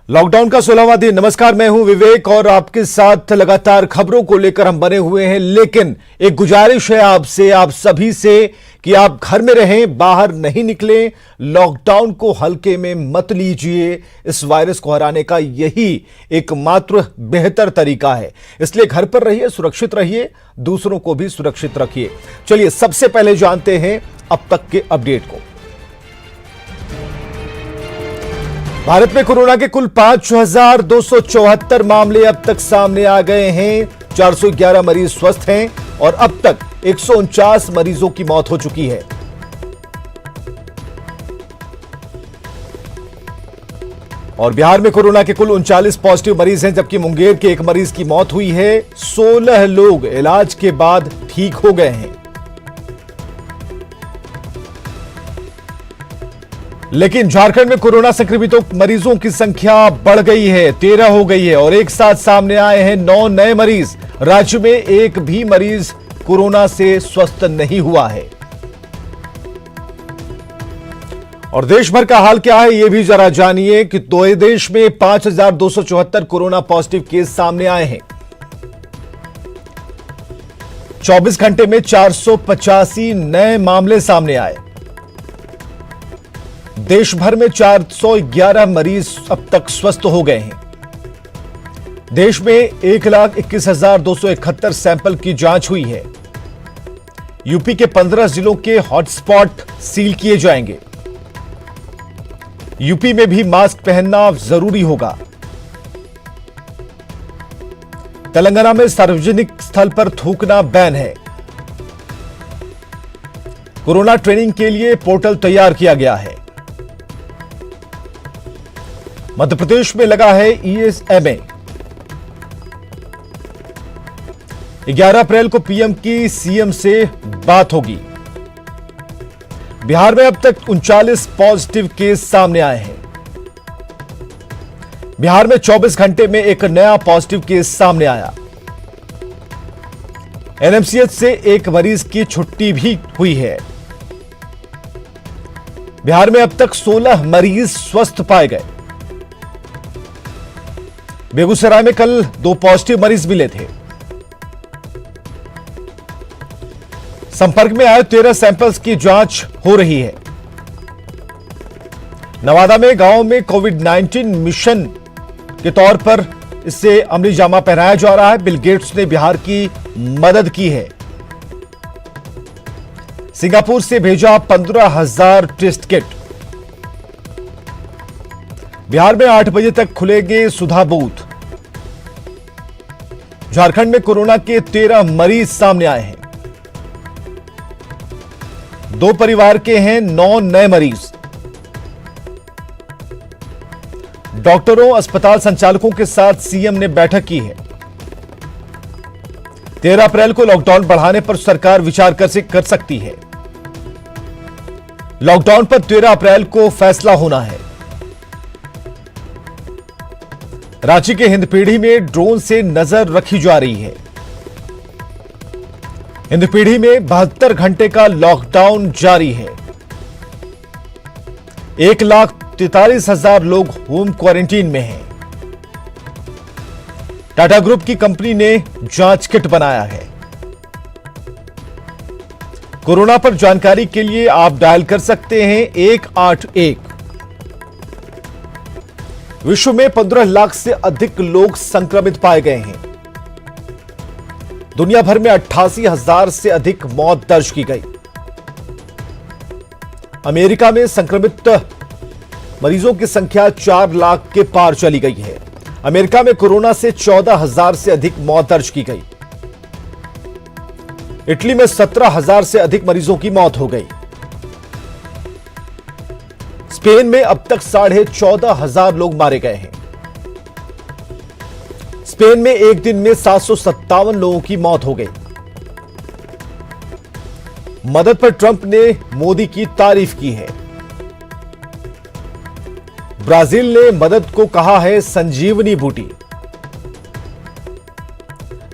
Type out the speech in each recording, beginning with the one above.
Lockdown का 16वां दिन। नमस्कार, मैं हूं विवेक और आपके साथ लगातार खबरों को लेकर हम बने हुए हैं। लेकिन एक गुजारिश है आपसे, आप सभी से, कि आप घर में रहें, बाहर नहीं निकलें, लॉकडाउन को हल्के में मत लीजिए। इस वायरस को हराने का यही एकमात्र बेहतर तरीका है। इसलिए घर पर रहिए, सुरक्षित रहिए, दूसरों को भी सुरक्षित रखिए। चलिए सबसे पहले जानते हैं अब तक के अपडेट को। भारत में कोरोना के कुल 5,274 मामले अब तक सामने आ गए हैं। 411 मरीज स्वस्थ हैं और अब तक 149 मरीजों की मौत हो चुकी है। और बिहार में कोरोना के कुल 39 पॉजिटिव मरीज हैं, जबकि मुंगेर के एक मरीज की मौत हुई है। 16 लोग इलाज के बाद ठीक हो गए हैं। लेकिन झारखंड में कोरोना संक्रमितों मरीजों की संख्या बढ़ गई है, 13 हो गई है और एक साथ सामने आए हैं 9 नए मरीज। राज्य में एक भी मरीज कोरोना से स्वस्थ नहीं हुआ है। और देश भर का हाल क्या है यह भी जरा जानिए कि देश में 5,274 कोरोना पॉजिटिव केस सामने आए हैं। 24 घंटे में 485 नए मामले सामने आए। देश भर में 411 मरीज अब तक स्वस्थ हो गए हैं। देश में 1,21,271 सैंपल की जांच हुई है। यूपी के 15 जिलों के हॉटस्पॉट सील किए जाएंगे। यूपी में भी मास्क पहनना जरूरी होगा। तेलंगाना में सार्वजनिक स्थल पर थूकना बैन है। कोरोना ट्रेनिंग के लिए पोर्टल तैयार किया गया है। मध्य प्रदेश में लगा है ESMA। 11 अप्रैल को पीएम की सीएम से बात होगी। बिहार में अब तक 39 पॉजिटिव केस सामने आए हैं। बिहार में 24 घंटे में एक नया पॉजिटिव केस सामने आया। NMCH से एक मरीज की छुट्टी भी हुई है। बिहार में अब तक 16 मरीज स्वस्थ पाए गए। बेगूसराय में कल 2 पॉजिटिव मरीज मिले थे। संपर्क में आए 13 सैंपल्स की जांच हो रही है। नवादा में गांव में कोविड-19 मिशन के तौर पर इससे अमली जामा पहनाया जा रहा है। बिल गेट्स ने बिहार की मदद की है। सिंगापुर से भेजा 15,000 टेस्ट किट। बिहार में 8 बजे तक खुलेंगे सुधा बूथ। झारखंड में कोरोना के 13 मरीज सामने आए हैं। 2 परिवार के हैं 9 नए मरीज। डॉक्टरों, अस्पताल संचालकों के साथ सीएम ने बैठक की है। 13 अप्रैल को लॉकडाउन बढ़ाने पर सरकार विचार कर सकती है। लॉकडाउन पर 13 अप्रैल को फैसला होना है। रांची के हिंदपीढ़ी में ड्रोन से नजर रखी जा रही है। हिंदपीढ़ी में 72 घंटे का लॉकडाउन जारी है। 1,43,000 लोग होम क्वारंटीन में हैं। टाटा ग्रुप की कंपनी ने जांच किट बनाया है। कोरोना पर जानकारी के लिए आप डायल कर सकते हैं 181। विश्व में 15 लाख से अधिक लोग संक्रमित पाए गए हैं। दुनिया भर में 88,000 से अधिक मौत दर्ज की गई। अमेरिका में संक्रमित मरीजों की संख्या 4 लाख के पार चली गई है। अमेरिका में कोरोना से 14,000 से अधिक मौत दर्ज की गई। इटली में 17,000 से अधिक मरीजों की मौत हो गई। स्पेन में अब तक 14,500 लोग मारे गए हैं। स्पेन में एक दिन में 757 लोगों की मौत हो गई। मदद पर ट्रंप ने मोदी की तारीफ की है। ब्राजील ने मदद को कहा है संजीवनी बूटी।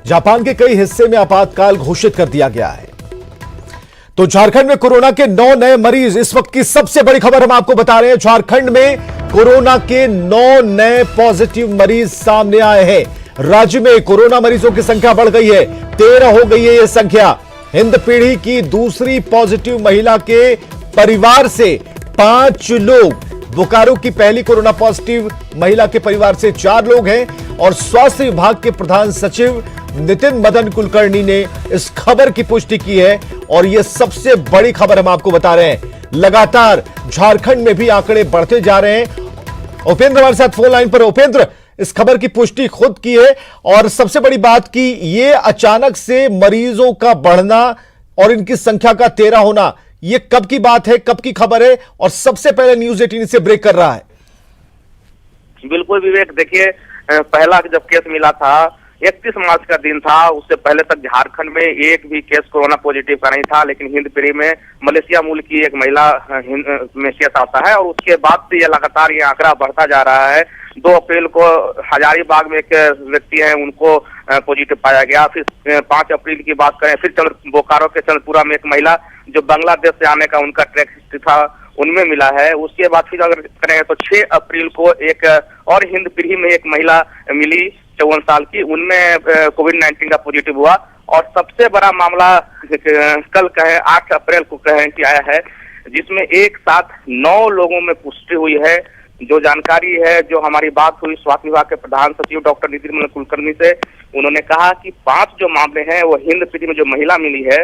जापान के कई हिस्से में आपातकाल घोषित कर दिया गया है। तो झारखंड में कोरोना के 9 नए मरीज, इस वक्त की सबसे बड़ी खबर हम आपको बता रहे हैं। झारखंड में कोरोना के 9 नए पॉजिटिव मरीज सामने आए हैं। राज्य में कोरोना मरीजों की संख्या बढ़ गई है, 13 हो गई है यह संख्या। हिंदपीढ़ी की दूसरी पॉजिटिव महिला के परिवार से 5 लोग, बोकारो की पहली कोरोना पॉजिटिव महिला के परिवार से 4 लोग हैं और स्वास्थ्य विभाग के प्रधान सचिव नितिन मदन कुलकर्णी ने इस खबर की पुष्टि की है और यह सबसे बड़ी खबर हम आपको बता रहे हैं। लगातार झारखंड में भी आंकड़े बढ़ते जा रहे हैं। उपेंद्र हमारे साथ फोन लाइन पर। उपेंद्र, इस खबर की पुष्टि खुद की है और सबसे बड़ी बात की ये अचानक से मरीजों का बढ़ना और इनकी संख्या का 13 होना, ये कब की बात है, कब की खबर है और सबसे पहले न्यूज 18 से ब्रेक कर रहा है? बिल्कुल विवेक, देखिए पहला जब केस मिला था 31 मार्च का दिन था, उससे पहले तक झारखंड में एक भी केस कोरोना पॉजिटिव का नहीं था। लेकिन हिंदपीढ़ी में मलेशिया मूल की एक महिला में केस आता है और उसके बाद से ये लगातार ये आंकड़ा बढ़ता जा रहा है। 2 अप्रैल को हजारीबाग में एक व्यक्ति है, उनको पॉजिटिव पाया गया। फिर 5 अप्रैल की बात करें, फिर बोकारो के चंद्रपुरा में एक महिला जो बांग्लादेश से आने का उनका ट्रैक हिस्ट्री था, उनमें मिला है। उसके बाद फिर अगर करें तो 6 अप्रैल को एक और हिंदपीढ़ी में एक महिला मिली 54 साल की, उनमें कोविड-19 का पॉजिटिव हुआ। और सबसे बड़ा मामला कल कहें 8 अप्रैल को कहें कि आया है, जिसमें एक साथ 9 लोगों में पुष्टि हुई है। जो जानकारी है, जो हमारी बात हुई स्वास्थ्य विभाग के प्रधान सचिव डॉक्टर नितिन मदन कुलकर्णी से, उन्होंने कहा कि 5 जो मामले हैं वो हिंदपीढ़ी में जो महिला मिली है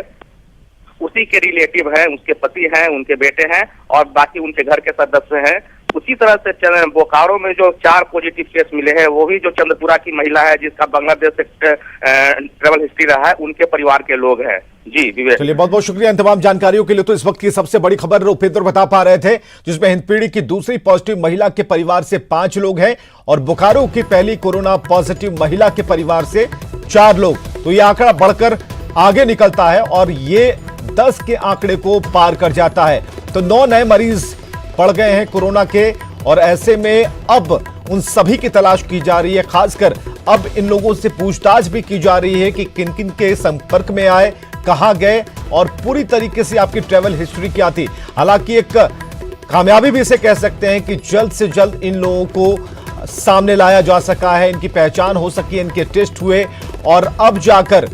उसी के रिलेटिव हैं, उसके पति हैं, उनके बेटे हैं और बाकी उनके घर के सदस्य हैं। उसी तरह से बोकारो में जो 4 पॉजिटिव केस मिले हैं, वो भी जो चंद्रपुरा की महिला है जिसका बांग्लादेश से ट्रेवल हिस्ट्री रहा है, उनके परिवार के लोग हैं। जी विवेक, चलिए बहुत बहुत शुक्रिया इन तमाम जानकारियों के लिए। तो इस वक्त की सबसे बड़ी खबर उपेंद्र बता पा रहे थे, जिसमें हिंदपीढ़ी की दूसरी पॉजिटिव महिला के परिवार से 5 लोग हैं और बोकारो की पहली कोरोना पॉजिटिव महिला के परिवार से 4 लोग। तो यह आंकड़ा बढ़कर आगे निकलता है और ये 10 के आंकड़े को पार कर जाता है। तो 9 नए मरीज बढ़ गए हैं कोरोना के और ऐसे में अब उन सभी की तलाश की जा रही है। खासकर अब इन लोगों से पूछताछ भी की जा रही है कि किन किन के संपर्क में आए, कहां गए और पूरी तरीके से आपकी ट्रैवल हिस्ट्री क्या थी। हालांकि एक कामयाबी भी इसे कह सकते हैं कि जल्द से जल्द इन लोगों को सामने लाया जा सका है, इनकी पहचान हो सकी, इनके टेस्ट हुए और अब जाकर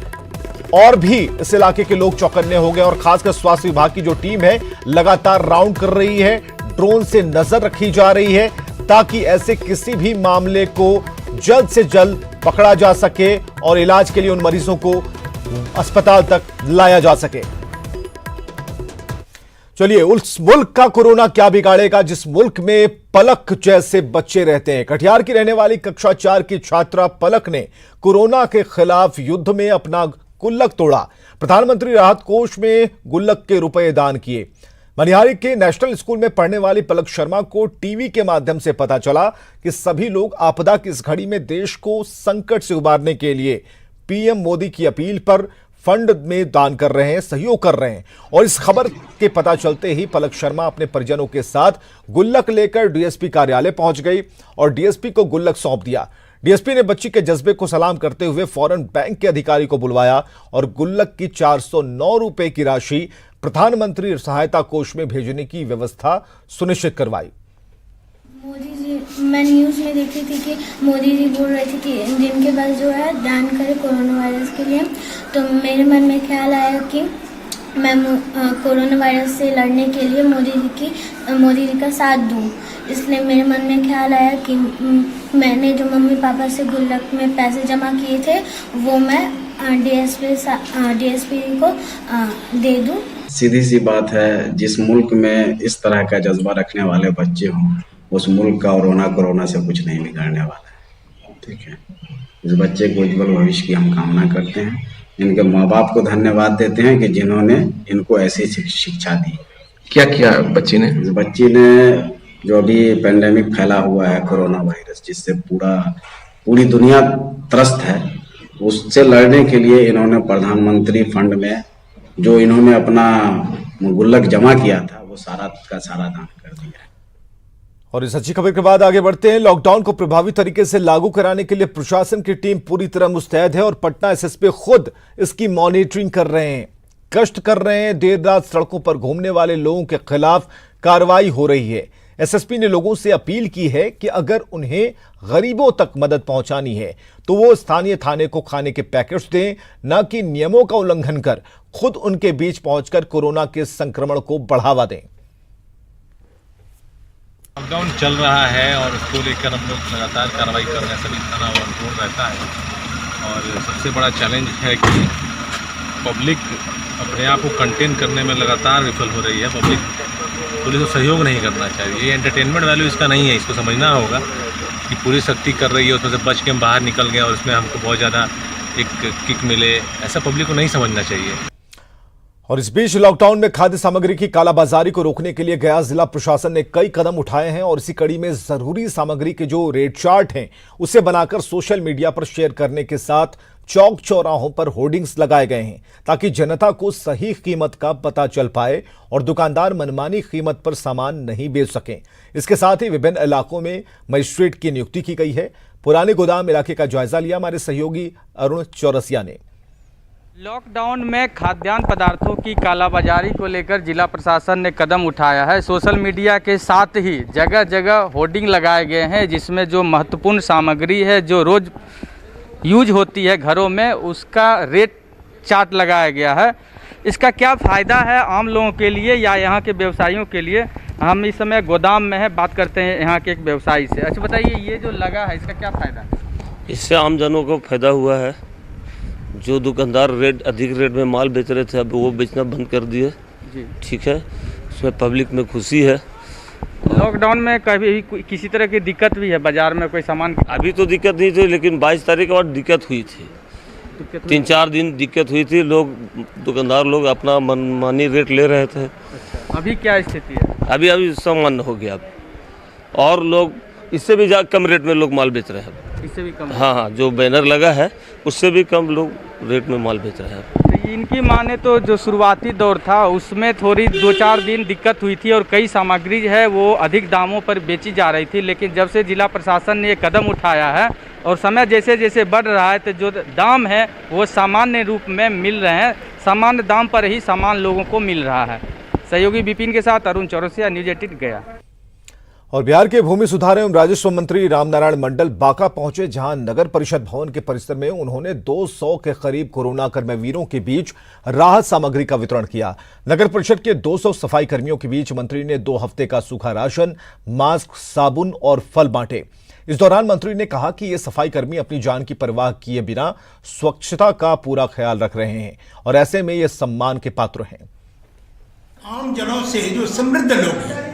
और भी इस इलाके के लोग चौकन्ने हो गए। और खासकर स्वास्थ्य विभाग की जो टीम है लगातार राउंड कर रही है, ड्रोन से नजर रखी जा रही है ताकि ऐसे किसी भी मामले को जल्द से जल्द पकड़ा जा सके और इलाज के लिए उन मरीजों को अस्पताल तक लाया जा सके। चलिए, उस मुल्क का कोरोना क्या बिगाड़ेगा जिस मुल्क में पलक जैसे बच्चे रहते हैं। कटिहार की रहने वाली कक्षा 4 की छात्रा पलक ने कोरोना के खिलाफ युद्ध में अपना गुल्लक तोड़ा। प्रधानमंत्री राहत कोष में गुल्लक के रुपए दान किए। मनिहारी के नेशनल स्कूल में पढ़ने वाली पलक शर्मा को टीवी के माध्यम से पता चला कि सभी लोग आपदा की इस घड़ी में देश को संकट से उबारने के लिए पीएम मोदी की अपील पर फंड में दान कर रहे हैं, सहयोग कर रहे हैं। और इस खबर के पता चलते ही पलक शर्मा अपने परिजनों के साथ गुल्लक लेकर डीएसपी कार्यालय पहुंच गई और डीएसपी को गुल्लक सौंप दिया। डीएसपी ने बच्ची के जज्बे को सलाम करते हुए फौरन बैंक के अधिकारी को बुलवाया और गुल्लक की 409 रुपए की राशि प्रधानमंत्री सहायता कोष में भेजने की व्यवस्था सुनिश्चित करवाई। मोदी जी, मैं न्यूज़ में देखी थी कि मोदी जी बोल रहे थे कि जिनके पास जो है दान करे कोरोना वायरस के लिए, तो मेरे मन में ख्याल आया कि मैं कोरोना वायरस से लड़ने के लिए मोदी जी का साथ दूं। इसलिए मेरे मन में ख्याल आया कि मैंने जो मम्मी पापा से गुल्लक में पैसे जमा किए थे वो मैं डीएसपी को दे दूं। सीधी सी बात है, जिस मुल्क में इस तरह का जज्बा रखने वाले बच्चे हों, उस मुल्क का कोरोना से कुछ नहीं बिगाड़ने वाला है। ठीक है, इस बच्चे को उज्जवल भविष्य की हम कामना करते हैं। इनके माँ बाप को धन्यवाद देते हैं कि जिन्होंने इनको ऐसी शिक्षा दी। क्या किया बच्ची ने? इस बच्ची ने जो अभी पेंडेमिक फैला हुआ है कोरोना वायरस, जिससे पूरी दुनिया त्रस्त है, उससे लड़ने के लिए इन्होंने प्रधानमंत्री फंड में जो इन्होंने अपना गुल्लक जमा किया था वो सारा का सारा दान कर दिया है। और इस अच्छी खबर के बाद आगे बढ़ते हैं। लॉकडाउन को प्रभावी तरीके से लागू कराने के लिए प्रशासन की टीम पूरी तरह मुस्तैद है और पटना एसएसपी खुद इसकी मॉनिटरिंग कर रहे हैं, गश्त कर रहे हैं। देर रात सड़कों पर घूमने वाले लोगों के खिलाफ कार्रवाई हो रही है। एसएसपी ने लोगों से अपील की है कि अगर उन्हें गरीबों तक मदद पहुंचानी है तो वो स्थानीय थाने को खाने के पैकेट्स दें, न कि नियमों का उल्लंघन कर खुद उनके बीच पहुंचकर कोरोना के संक्रमण को बढ़ावा दें। लॉकडाउन चल रहा है और उसको लेकर हम लोग लगातार कार्रवाई कर रहे हैं, सभी थाना और रहता है। और सबसे बड़ा चैलेंज है कि पब्लिक अपने आप को कंटेन करने में लगातार विफल हो रही है। पब्लिक पुलिस को सहयोग नहीं करना चाहिए। ये एंटरटेनमेंट वैल्यू इसका नहीं है, इसको समझना होगा कि पुलिस सख्ती कर रही है, उसमें से बच के हम बाहर निकल गए और उसमें हमको बहुत ज़्यादा एक किक मिले, ऐसा पब्लिक को नहीं समझना चाहिए। और इस बीच लॉकडाउन में खाद्य सामग्री की कालाबाजारी को रोकने के लिए गया जिला प्रशासन ने कई कदम उठाए हैं और इसी कड़ी में जरूरी सामग्री के जो रेट चार्ट हैं उसे बनाकर सोशल मीडिया पर शेयर करने के साथ चौक चौराहों पर होर्डिंग्स लगाए गए हैं ताकि जनता को सही कीमत का पता चल पाए और दुकानदार मनमानी कीमत पर सामान नहीं बेच सकें। इसके साथ ही विभिन्न इलाकों में मजिस्ट्रेट की नियुक्ति की गई है। पुराने गोदाम इलाके का जायजा लिया हमारे सहयोगी अरुण चौरसिया ने। लॉकडाउन में खाद्यान्न पदार्थों की कालाबाजारी को लेकर जिला प्रशासन ने कदम उठाया है। सोशल मीडिया के साथ ही जगह जगह होर्डिंग लगाए गए हैं जिसमें जो महत्वपूर्ण सामग्री है जो रोज यूज होती है घरों में उसका रेट चार्ट लगाया गया है। इसका क्या फ़ायदा है आम लोगों के लिए या यहाँ के व्यवसायियों के लिए, हम इस समय गोदाम में है, बात करते हैं यहाँ के एक व्यवसायी से। अच्छा बताइए, ये जो लगा है इसका क्या फ़ायदा है? इससे आम जनों को फायदा हुआ है। जो दुकानदार अधिक रेट में माल बेच रहे थे अब वो बेचना बंद कर दिए जी। ठीक है, उसमें पब्लिक में खुशी है। लॉकडाउन में कभी किसी तरह की दिक्कत भी है बाजार में कोई सामान? अभी तो दिक्कत नहीं थी, लेकिन 22 तारीख के बाद दिक्कत हुई थी। 3-4 दिन दिक्कत हुई थी। दुकानदार लोग अपना मनमानी रेट ले रहे थे। अच्छा, अभी क्या स्थिति है? अभी सामान्य हो गया और लोग इससे भी कम रेट में लोग माल बेच रहे हैं। इससे भी कम? हाँ, जो बैनर लगा है उससे भी कम लोग रेट में माल बेच रहे हैं। इनकी माने तो जो शुरुआती दौर था उसमें थोड़ी 2-4 दिन दिक्कत हुई थी और कई सामग्री है वो अधिक दामों पर बेची जा रही थी, लेकिन जब से जिला प्रशासन ने ये कदम उठाया है और समय जैसे जैसे बढ़ रहा है तो जो दाम है वो सामान्य रूप में मिल रहे हैं, सामान्य दाम पर ही सामान लोगों को मिल रहा है। सहयोगी विपिन के साथ अरुण चौरसिया, न्यूज़ 18 गया। और बिहार के भूमि सुधार एवं राजस्व मंत्री रामनारायण मंडल बांका पहुंचे, जहां नगर परिषद भवन के परिसर में उन्होंने 200 के करीब कोरोना कर्मवीरों के बीच राहत सामग्री का वितरण किया। नगर परिषद के 200 सफाई कर्मियों के बीच मंत्री ने 2 हफ्ते का सूखा राशन, मास्क, साबुन और फल बांटे। इस दौरान मंत्री ने कहा कि ये सफाई कर्मी अपनी जान की परवाह किए बिना स्वच्छता का पूरा ख्याल रख रहे हैं और ऐसे में ये सम्मान के पात्र हैं। आम जनों से जो समृद्ध लोग हैं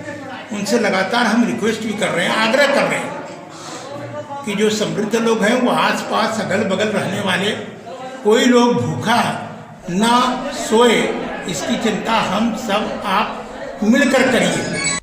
उनसे लगातार हम रिक्वेस्ट भी कर रहे हैं, आग्रह कर रहे हैं कि जो समृद्ध लोग हैं वो आसपास अगल बगल रहने वाले कोई लोग भूखा ना सोए, इसकी चिंता हम सब आप मिलकर करिए।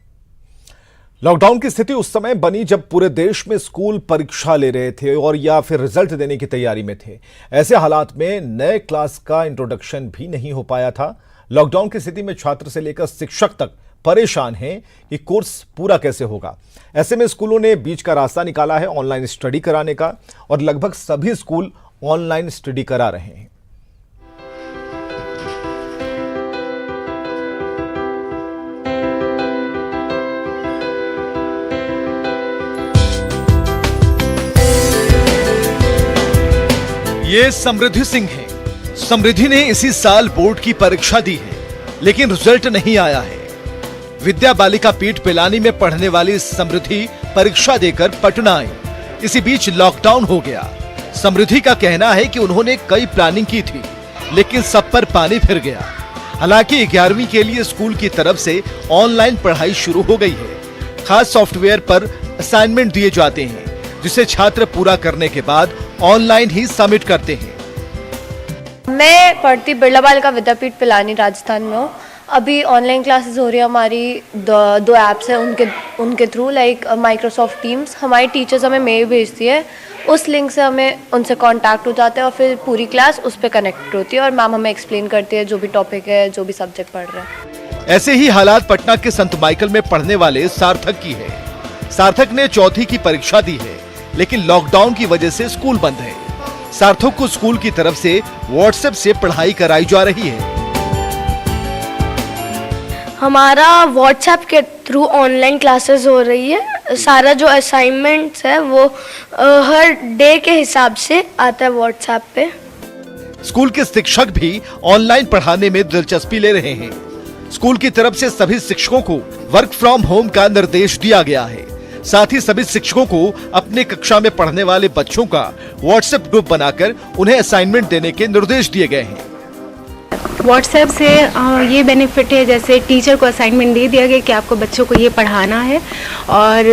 लॉकडाउन की स्थिति उस समय बनी जब पूरे देश में स्कूल परीक्षा ले रहे थे और या फिर रिजल्ट देने की तैयारी में थे। ऐसे हालात में नए क्लास का इंट्रोडक्शन भी नहीं हो पाया था। लॉकडाउन की स्थिति में छात्र से लेकर शिक्षक तक परेशान हैं कि कोर्स पूरा कैसे होगा। ऐसे में स्कूलों ने बीच का रास्ता निकाला है ऑनलाइन स्टडी कराने का और लगभग सभी स्कूल ऑनलाइन स्टडी करा रहे हैं। ये समृद्धि सिंह हैं। समृद्धि ने इसी साल बोर्ड की परीक्षा दी है, लेकिन रिजल्ट नहीं आया है। विद्या बालिका पीठ पिलानी में पढ़ने वाली समृद्धि परीक्षा देकर पटना आई। इसी बीच लॉकडाउन हो गया। समृद्धि का कहना है कि उन्होंने कई प्लानिंग की थी, लेकिन सब पर पानी फिर गया। हालांकि 11वीं के लिए स्कूल की तरफ से ऑनलाइन पढ़ाई शुरू हो गई है। खास सॉफ्टवेयर पर असाइनमेंट दिए जाते हैं, जिसे छात्र पूरा करने के बाद ऑनलाइन ही सबमिट करते हैं। मैं पढ़ती बिरला बालिका विद्यापीठ पिलानी राजस्थान में हूँ। अभी ऑनलाइन क्लासेस हो रही है हमारी। 2 ऐप्स हैं उनके थ्रू, लाइक माइक्रोसॉफ्ट टीम्स। हमारी टीचर्स हमें मेल भेजती है, उस लिंक से हमें उनसे कांटेक्ट हो जाते हैं और फिर पूरी क्लास उस पर कनेक्ट होती है और मैम हमें एक्सप्लेन करती है जो भी टॉपिक है, जो भी सब्जेक्ट पढ़ रहे हैं। ऐसे ही हालात पटना के संत माइकल में पढ़ने वाले सार्थक की है। सार्थक ने 4वीं की परीक्षा दी है, लेकिन लॉकडाउन की वजह से स्कूल बंद है। सार्थक को स्कूल की तरफ से व्हाट्सएप से पढ़ाई कराई जा रही है। हमारा व्हाट्सएप के थ्रू ऑनलाइन क्लासेस हो रही है। सारा जो असाइनमेंट्स है वो हर डे के हिसाब से आता है व्हाट्सएप पे। स्कूल के शिक्षक भी ऑनलाइन पढ़ाने में दिलचस्पी ले रहे हैं। स्कूल की तरफ से सभी शिक्षकों को वर्क फ्रॉम होम का निर्देश दिया गया है। साथ ही सभी शिक्षकों को अपने कक्षा में पढ़ने वाले बच्चों का व्हाट्सएप ग्रुप बनाकर उन्हें असाइनमेंट देने के निर्देश दिए गए हैं। व्हाट्सएप से ये बेनिफिट है, जैसे टीचर को असाइनमेंट दे दिया गया कि आपको बच्चों को ये पढ़ाना है और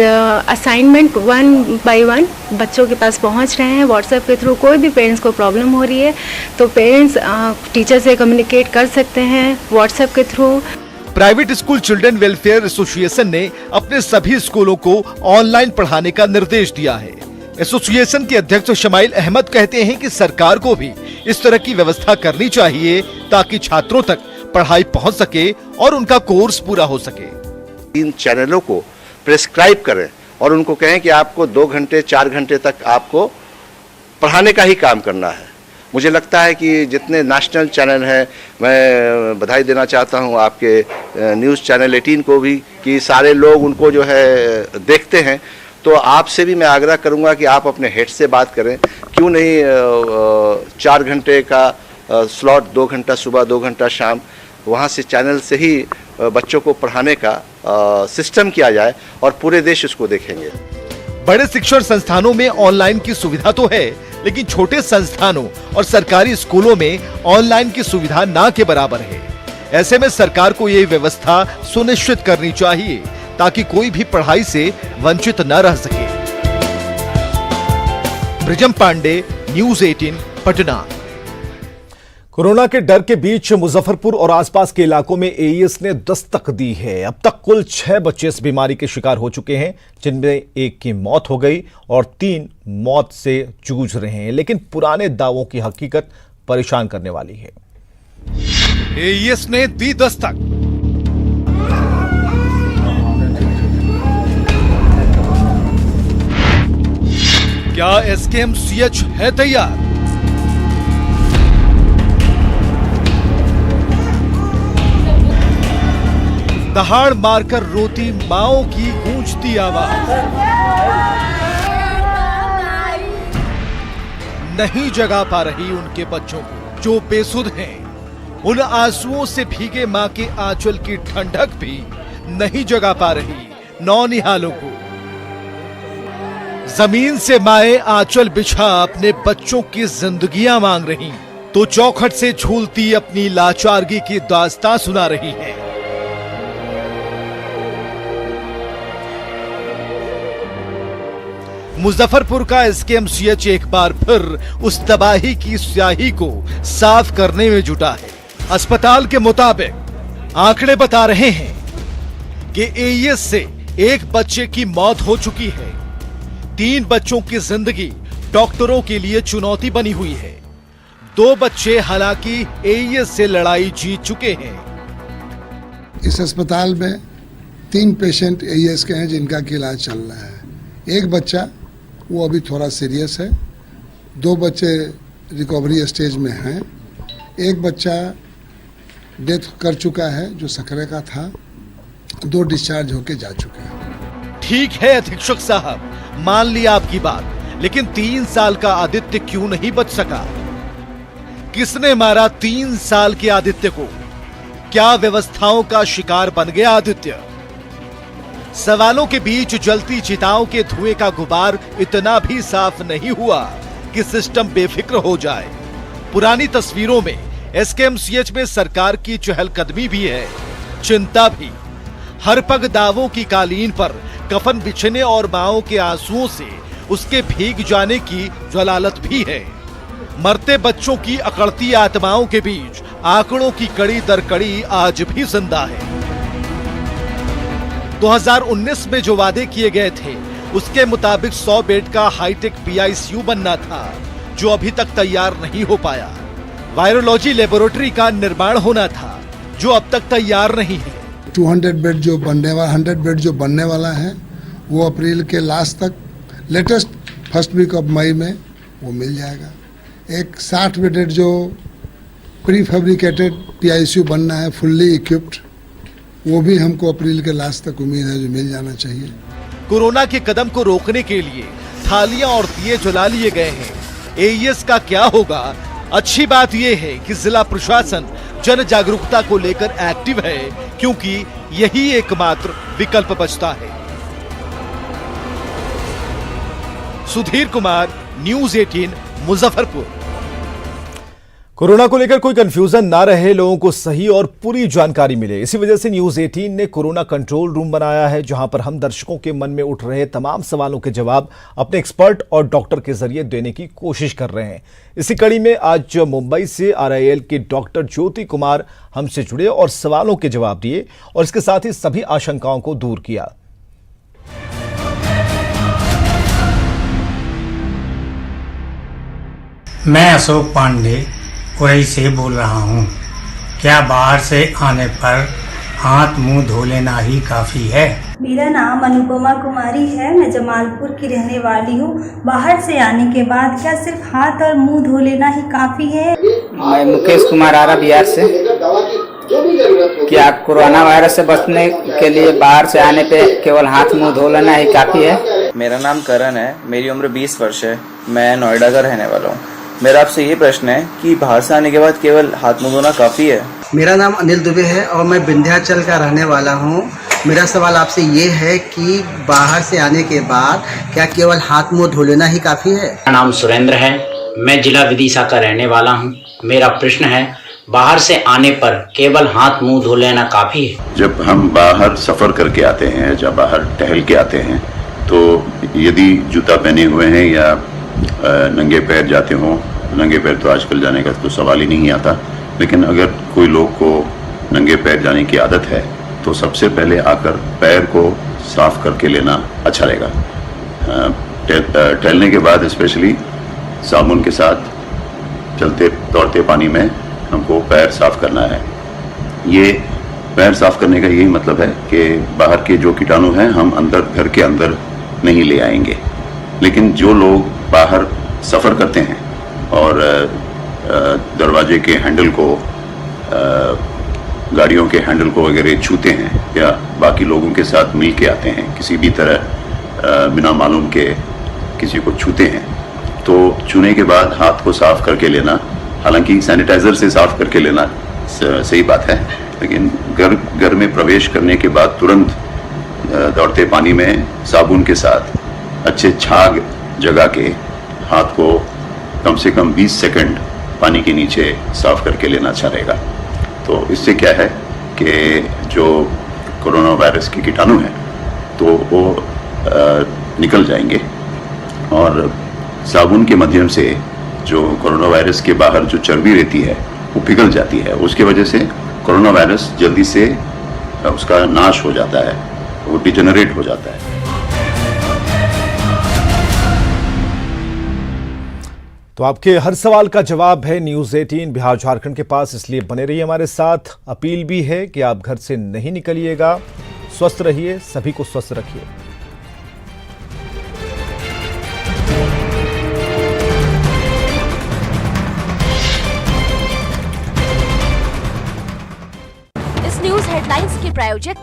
असाइनमेंट 1 बाय 1 बच्चों के पास पहुंच रहे हैं व्हाट्सएप के थ्रू। कोई भी पेरेंट्स को प्रॉब्लम हो रही है तो पेरेंट्स टीचर से कम्युनिकेट कर सकते हैं व्हाट्सएप के through. Private school children welfare association ने अपने सभी स्कूलों को ऑनलाइन पढ़ाने का निर्देश दिया है। एसोसिएशन के अध्यक्ष शमाइल अहमद कहते हैं कि सरकार को भी इस तरह की व्यवस्था करनी चाहिए ताकि छात्रों तक पढ़ाई पहुंच सके और उनका कोर्स पूरा हो सके। इन चैनलों को प्रेस्क्राइब करें और उनको कहें कि आपको 2 घंटे 4 घंटे तक आपको पढ़ाने का ही काम करना है। मुझे लगता है कि जितने नेशनल चैनल हैं, मैं बधाई देना चाहता हूं आपके न्यूज़ चैनल 18 को भी कि सारे लोग उनको जो है देखते हैं। तो आपसे भी मैं आग्रह करूंगा कि आप अपने हेड से बात करें, क्यों नहीं 4 घंटे का स्लॉट, 2 घंटा सुबह 2 घंटा शाम, वहां से चैनल से ही बच्चों को पढ़ाने का सिस्टम किया जाए और पूरे देश इसको देखेंगे। बड़े शिक्षण संस्थानों में ऑनलाइन की सुविधा तो है, लेकिन छोटे संस्थानों और सरकारी स्कूलों में ऑनलाइन की सुविधा ना के बराबर है। ऐसे में सरकार को ये व्यवस्था सुनिश्चित करनी चाहिए ताकि कोई भी पढ़ाई से वंचित न रह सके। ब्रिजम पांडे, न्यूज़ 18, पटना। कोरोना के डर के बीच मुजफ्फरपुर और आसपास के इलाकों में एईएस ने दस्तक दी है। अब तक कुल 6 बच्चे इस बीमारी के शिकार हो चुके हैं, जिनमें 1 की मौत हो गई और 3 मौत से जूझ रहे हैं। लेकिन पुराने दावों की हकीकत परेशान करने वाली है। एईएस ने दी दस्तक। क्या एसकेएमसीएच है तैयार? दहाड़ मारकर रोती माओं की गूंजती आवाज। नहीं जगा पा रही उनके बच्चों को जो बेसुध हैं। उन आंसुओं से भीगे मां के आंचल की ठंडक भी नहीं जगा पा रही नौनिहालों को। जमीन से माए आंचल बिछा अपने बच्चों की जिंदगियां मांग रही तो चौखट से झूलती अपनी लाचारगी की दास्तां सुना रही है। मुजफ्फरपुर का एसकेएमसीएच एक बार फिर उस तबाही की स्याही को साफ करने में जुटा है। अस्पताल के मुताबिक आंकड़े बता रहे हैं कि एईएस से 1 बच्चे की मौत हो चुकी है। 3 बच्चों की जिंदगी डॉक्टरों के लिए चुनौती बनी हुई है। 2 बच्चे हालांकि एईएस से लड़ाई जीत चुके हैं। इस अस्पताल में 3 पेशेंट एईएस के हैं जिनका की इलाज चल रहा है। 1 बच्चा वो अभी थोड़ा सीरियस है। 2 बच्चे रिकवरी स्टेज में हैं। 1 बच्चा डेथ कर चुका है जो सकरे का था। 2 डिस्चार्ज होके जा चुके हैं। ठीक है अधीक्षक साहब, मान लिया आपकी बात, लेकिन 3 साल का आदित्य क्यों नहीं बच सका? किसने मारा 3 साल के आदित्य को? क्या व्यवस्थाओं का शिकार बन गया आदित्य? सवालों के बीच जलती चिताओं के धुएं का गुबार इतना भी साफ नहीं हुआ कि सिस्टम बेफिक्र हो जाए। पुरानी तस्वीरों में एसकेएमसीएच में सरकार की चहलकदमी भी है, चिंता भी। हर पग दावों की कालीन पर कफन बिछने और माओं के आंसुओं से उसके भीग जाने की जलालत भी है। मरते बच्चों की अकड़ती आत्माओं के बीच आंकड़ों की कड़ी दर कड़ी आज भी जिंदा है। 2019 में जो वादे किए गए थे उसके मुताबिक 100 बेड का हाईटेक पीआईसीयू बनना था, जो अभी तक तैयार नहीं हो पाया। वायरोलॉजी लेबोरेटरी का निर्माण होना था, जो अब तक तैयार नहीं है। 100 बेड जो बनने वाला है वो अप्रैल के लास्ट तक, latest first week of May में वो मिल जाएगा। एक 60 बेडेड जो प्री फैब्रिकेटेड पीआईसीयू बनना है, फुल्ली इक्विप्ड, वो भी हमको अप्रैल के लास्ट तक उम्मीद है जो मिल जाना चाहिए। कोरोना के कदम को रोकने के लिए थालियां और दिए जला लिए गए हैं। एईएस का क्या होगा? अच्छी बात यह है कि जिला प्रशासन जन जागरूकता को लेकर एक्टिव है, क्योंकि यही एकमात्र विकल्प बचता है। सुधीर कुमार, न्यूज़ 18, मुजफ्फरपुर। कोरोना को लेकर कोई कंफ्यूजन ना रहे, लोगों को सही और पूरी जानकारी मिले, इसी वजह से न्यूज़ 18 ने कोरोना कंट्रोल रूम बनाया है, जहां पर हम दर्शकों के मन में उठ रहे तमाम सवालों के जवाब अपने एक्सपर्ट और डॉक्टर के जरिए देने की कोशिश कर रहे हैं। इसी कड़ी में आज मुंबई से RIL के डॉक्टर ज्योति कुमार हमसे जुड़े और सवालों के जवाब दिए और इसके साथ ही सभी आशंकाओं को दूर किया। मैं अशोक पांडे कोई से बोल रहा हूँ। क्या बाहर से आने पर हाथ मुंह धो लेना ही काफ़ी है? मेरा नाम अनुपमा कुमारी है, मैं जमालपुर की रहने वाली हूँ। बाहर से आने के बाद क्या सिर्फ हाथ और मुंह धो लेना ही काफ़ी है? मैं मुकेश कुमार आरा बिहार से। क्या कोरोना वायरस से बचने के लिए बाहर से आने पे केवल हाथ मुंह धो लेना ही काफ़ी है? मेरा नाम करण है, मेरी उम्र 20 वर्ष है, मैं नोएडा का रहने वाला हूँ। मेरा आपसे ये प्रश्न है कि बाहर से आने के बाद केवल हाथ मुंह धोना काफ़ी है? मेरा नाम अनिल दुबे है और मैं विंध्याचल का रहने वाला हूँ। मेरा सवाल आपसे ये है कि बाहर से आने के बाद क्या केवल हाथ मुंह धो लेना ही काफ़ी है? मेरा नाम सुरेंद्र है, मैं जिला विदिशा का रहने वाला हूँ। मेरा प्रश्न है, बाहर से आने पर केवल हाथ मुंह धो लेना काफ़ी है? जब हम बाहर सफ़र करके आते हैं, जब बाहर टहल के आते हैं, तो यदि जूता पहने हुए हैं या नंगे पैर जाते हों, नंगे पैर तो आजकल जाने का तो सवाल ही नहीं आता, लेकिन अगर कोई लोग को नंगे पैर जाने की आदत है तो सबसे पहले आकर पैर को साफ करके लेना अच्छा रहेगा। टहलने के बाद स्पेशली साबुन के साथ चलते दौड़ते पानी में हमको पैर साफ करना है। ये पैर साफ करने का यही मतलब है कि बाहर के जो कीटाणु हैं हम अंदर घर के अंदर नहीं ले आएंगे। लेकिन जो लोग बाहर सफ़र करते हैं और दरवाजे के हैंडल को, गाड़ियों के हैंडल को वगैरह छूते हैं या बाकी लोगों के साथ मिल के आते हैं, किसी भी तरह बिना मालूम के किसी को छूते हैं, तो छूने के बाद हाथ को साफ करके लेना, हालांकि सैनिटाइज़र से साफ करके लेना सही बात है, लेकिन घर में प्रवेश करने के बाद तुरंत दौड़ते पानी में साबुन के साथ अच्छे छाग जगा के हाथ को कम से कम 20 सेकंड पानी के नीचे साफ करके लेना अच्छा रहेगा। तो इससे क्या है कि जो कोरोना वायरस के कीटाणु हैं तो वो निकल जाएंगे और साबुन के माध्यम से जो कोरोना वायरस के बाहर जो चर्बी रहती है वो पिघल जाती है। उसके वजह से कोरोना वायरस जल्दी से उसका नाश हो जाता है, वो डिजेनरेट हो जाता है। तो आपके हर सवाल का जवाब है न्यूज़ 18 बिहार झारखंड के पास, इसलिए बने रहिए हमारे साथ। अपील भी है कि आप घर से नहीं निकलिएगा, स्वस्थ रहिए, सभी को स्वस्थ रखिए। इस न्यूज़ हेडलाइंस के प्रायोजक